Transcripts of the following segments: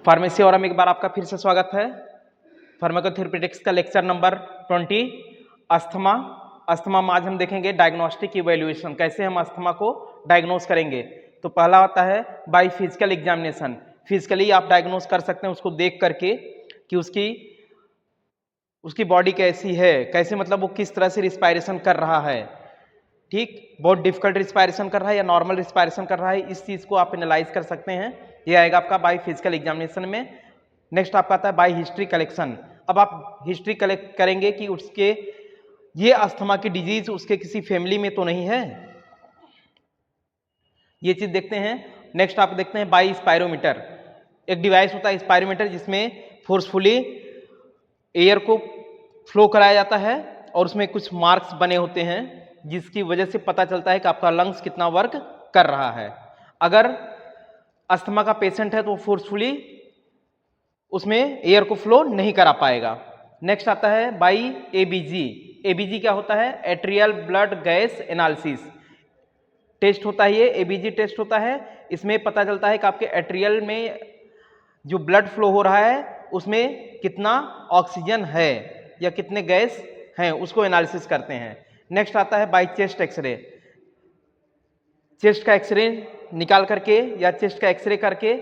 Pharmacy और एक बार आपका फिर से स्वागत है। फार्माकोथेरेपेटिक्स का लेक्चर नंबर 20 अस्थमा। अस्थमा में आज हम देखेंगे डायग्नोस्टिक इवैल्यूएशन, कैसे हम अस्थमा को डायग्नोस करेंगे। तो पहला होता है बाय फिजिकल एग्जामिनेशन। फिजिकली आप डायग्नोस कर सकते हैं उसको देख करके कि उसकी बॉडी कैसी है, कैसे मतलब वो किस तरह से रिस्पायरेशन कर रहा है, ठीक, बहुत डिफिकल्ट रिस्पायरेशन कर रहा है या नॉर्मल रिस्पायरेशन कर रहा है, इस चीज को आप एनालाइज कर सकते हैं। ये आएगा आपका बाय फिजिकल एग्जामिनेशन में। नेक्स्ट आपका आता है बाय हिस्ट्री कलेक्शन। अब आप हिस्ट्री कलेक्ट करेंगे कि उसके ये अस्थमा की डिजीज उसके किसी फैमिली में तो नहीं है, ये चीज देखते हैं। नेक्स्ट आप देखते हैं बाय स्पायरोमीटर। एक डिवाइस होता है स्पायरोमीटर जिसमें फोर्सफुली एयर को फ्लो कराया जाता है और उसमें कुछ मार्क्स बने होते हैं जिसकी वजह से पता चलता है कि आपका लंग्स कितना वर्क कर रहा है। अगर अस्थमा का पेशेंट है तो फोर्सफुली उसमें एयर को फ्लो नहीं करा पाएगा। नेक्स्ट आता है बाई एबीजी। एबीजी क्या होता है? Atrial blood gas analysis test होता है। ये एबीजी टेस्ट होता है। इसमें पता चलता है कि आपके एट्रियल में जो ब्लड फ्लो हो रहा है उसमें कितना ऑक्सीजन है या कितने गैस हैं, उसको एनालिसिस करते हैं। नेक्स्ट आता है बाय चेस्ट एक्सरे। चेस्ट का एक्सरे निकाल करके या चेस्ट का एक्सरे करके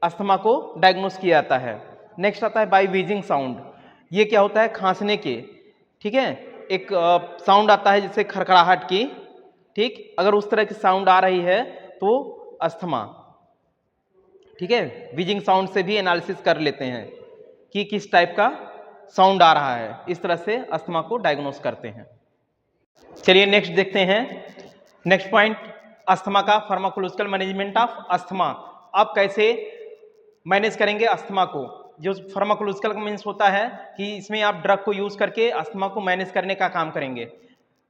अस्थमा को डायग्नोस किया जाता है। नेक्स्ट आता है बाय व्हीजिंग साउंड। ये क्या होता है? खांसने के, ठीक है, एक साउंड आता है जिससे खड़खड़ाहट की, ठीक, अगर उस तरह की साउंड आ रही है तो अस्थमा, ठीक है। व्हीजिंग साउंड से भी एनालिसिस कर लेते हैं कि किस टाइप का साउंड आ रहा है, इस तरह से अस्थमा को डायग्नोस करते हैं। चलिए नेक्स्ट देखते हैं। नेक्स्ट पॉइंट अस्थमा का फार्माकोलॉजिकल मैनेजमेंट ऑफ अस्थमा। आप कैसे मैनेज करेंगे अस्थमा को? जो फार्माकोलॉजिकल मीन्स होता है कि इसमें आप ड्रग को यूज करके अस्थमा को मैनेज करने का काम करेंगे।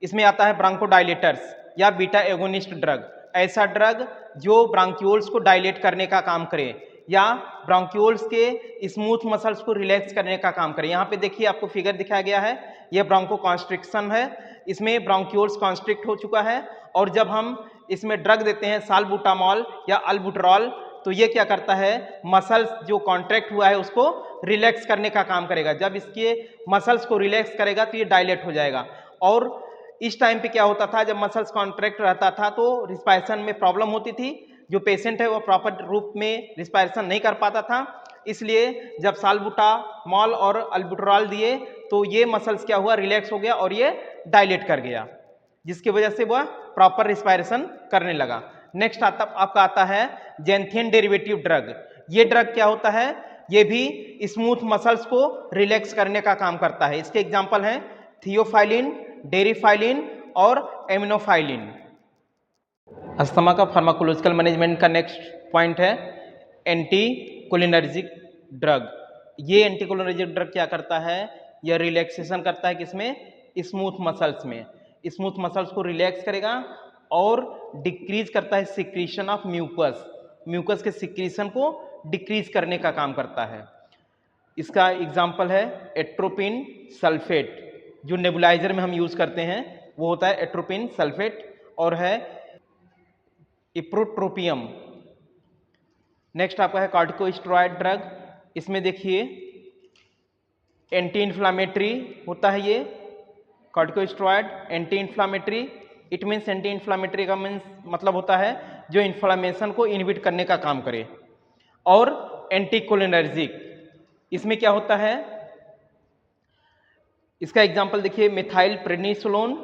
इसमें आता है ब्रांकोडाइलेटर्स या बीटा एगोनिस्ट ड्रग। ऐसा ड्रग जो ब्रांक्यूल्स को डायलेट करने का काम करे या ब्रांक्यूल्स के स्मूथ मसल्स को रिलैक्स करने का काम करे। यहाँ पे देखिए आपको फिगर दिखाया गया है, यह ब्रांको कॉन्स्ट्रिक्शन है। इसमें ब्रांक्यूल्स कॉन्स्ट्रिक्ट हो चुका है और जब हम इसमें ड्रग देते हैं साल्बुटामॉल या अल्बुटरॉल तो ये क्या करता है? मसल्स जो कॉन्ट्रैक्ट हुआ है उसको रिलैक्स करने का काम करेगा। जब इसके मसल्स को रिलैक्स करेगा तो ये डायलेट हो जाएगा। और इस टाइम पे क्या होता था, जब मसल्स कॉन्ट्रैक्ट रहता था तो रिस्पायरेशन में प्रॉब्लम होती थी। जो पेशेंट है वो प्रॉपर रूप में रिस्पायरेशन नहीं कर पाता था, इसलिए जब साल्बुटामॉल और अल्बुटरॉल दिए तो ये मसल्स क्या हुआ? रिलैक्स हो गया और ये डायलेट कर गया, जिसकी वजह से वह प्रॉपर रिस्पायरेशन करने लगा। नेक्स्ट आपका आता है जेंथियन डेरिवेटिव ड्रग। ये ड्रग क्या होता है? ये भी स्मूथ मसल्स को रिलैक्स करने का काम करता है। इसके एग्जांपल हैं थियोफाइलिन, डेरिफाइलिन और एमिनोफाइलिन। अस्थमा का फार्माकोलॉजिकल मैनेजमेंट का नेक्स्ट पॉइंट है एंटीकोलिनर्जिक ड्रग। ये एंटीकोलिनर्जिक ड्रग क्या करता है? यह रिलैक्सेशन करता है किसमें? स्मूथ मसल्स में। स्मूथ मसल्स को रिलैक्स करेगा और डिक्रीज करता है सिक्रीशन ऑफ म्यूकस। म्यूकस के सिक्रीशन को डिक्रीज करने का काम करता है। इसका एग्जाम्पल है एट्रोपिन सल्फेट। जो नेबुलाइजर में हम यूज करते हैं वो होता है एट्रोपिन सल्फेट और है इप्रोट्रोपियम। नेक्स्ट आपका है कॉर्टिकोस्टेरॉइड ड्रग। इसमें देखिए एंटी इन्फ्लामेटरी होता है। ये corticosteroid anti inflammatory, it means anti inflammatory का मीन्स मतलब होता है जो इन्फ्लामेशन को इनहिबिट करने का काम करे। और एंटीकोलिनर्जिक, इसमें क्या होता है? इसका एग्जांपल देखिए मिथाइल प्रेडनिसोलोन,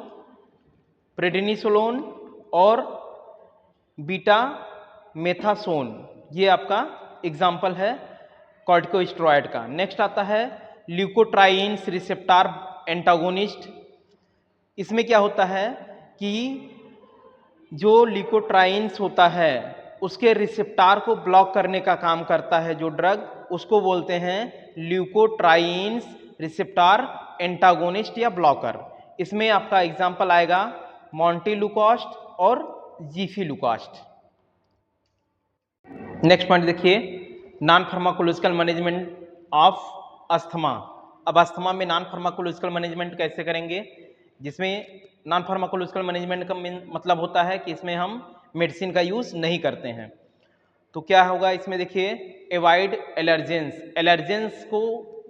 प्रेडनिसोलोन और बीटा मेथासोन, ये आपका एग्जांपल है कॉर्टिकोस्टेरॉइड का। नेक्स्ट आता है ल्यूकोट्राइन्स रिसेप्टर एंटागोनिस्ट। इसमें क्या होता है कि जो ल्यूकोट्राइन्स होता है उसके रिसेप्टर को ब्लॉक करने का काम करता है जो ड्रग, उसको बोलते हैं ल्यूकोट्राइन्स रिसेप्टर एंटागोनिस्ट या ब्लॉकर। इसमें आपका एग्जांपल आएगा मॉन्टेलुकास्ट और जीफिलुकास्ट। नेक्स्ट पॉइंट देखिए non pharmacological management of asthma. अब अस्थमा में नॉन फार्माकोलॉजिकल मैनेजमेंट कैसे करेंगे? जिसमें नॉन फार्माकोलॉजिकल मैनेजमेंट का मतलब होता है कि इसमें हम मेडिसिन का यूज नहीं करते हैं। तो क्या होगा इसमें देखिए, एवॉइड एलर्जेंस, एलर्जेंस को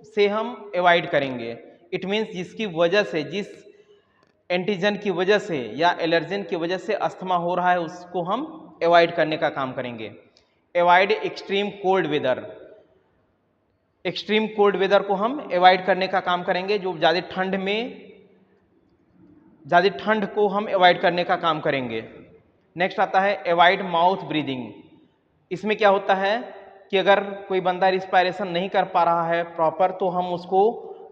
से हम एवॉइड करेंगे। इट मीन्स जिसकी वजह से, जिस एंटीजन की वजह से या एलर्जन की वजह से अस्थमा हो रहा है उसको हम एवॉइड करने का काम करेंगे। Avoid extreme cold weather, extreme cold weather को हम एवॉइड करने का काम करेंगे, जो ज़्यादा ठंड में, ज़्यादा ठंड को हम एवॉइड करने का काम करेंगे। नेक्स्ट आता है एवॉइड माउथ ब्रीदिंग। इसमें क्या होता है कि अगर कोई बंदा रिस्पायरेशन नहीं कर पा रहा है प्रॉपर तो हम उसको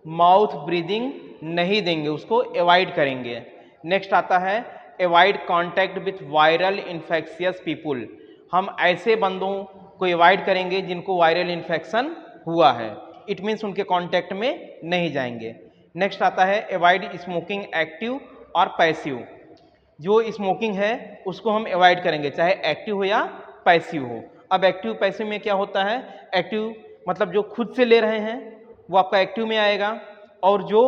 माउथ ब्रीदिंग नहीं देंगे, उसको एवॉइड करेंगे। नेक्स्ट आता है avoid contact with viral infectious people. हम ऐसे बंदों को एवॉइड करेंगे जिनको वायरल इन्फेक्शन हुआ है, इट मीन्स उनके कांटेक्ट में नहीं जाएंगे। नेक्स्ट आता है एवॉइड स्मोकिंग एक्टिव और पैसिव। जो स्मोकिंग है उसको हम एवॉइड करेंगे, चाहे एक्टिव हो या पैसिव हो। अब एक्टिव पैसिव में क्या होता है, एक्टिव मतलब जो खुद से ले रहे हैं वो आपका एक्टिव में आएगा, और जो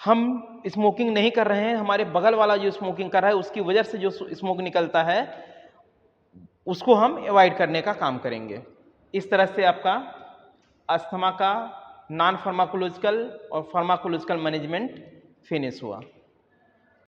हम स्मोकिंग नहीं कर रहे हैं, हमारे बगल वाला जो स्मोकिंग कर रहा है उसकी वजह से जो स्मोक निकलता है उसको हम एवॉइड करने का काम करेंगे। इस तरह से आपका अस्थमा का नॉन फार्माकोलॉजिकल और फार्माकोलॉजिकल मैनेजमेंट फिनिश हुआ।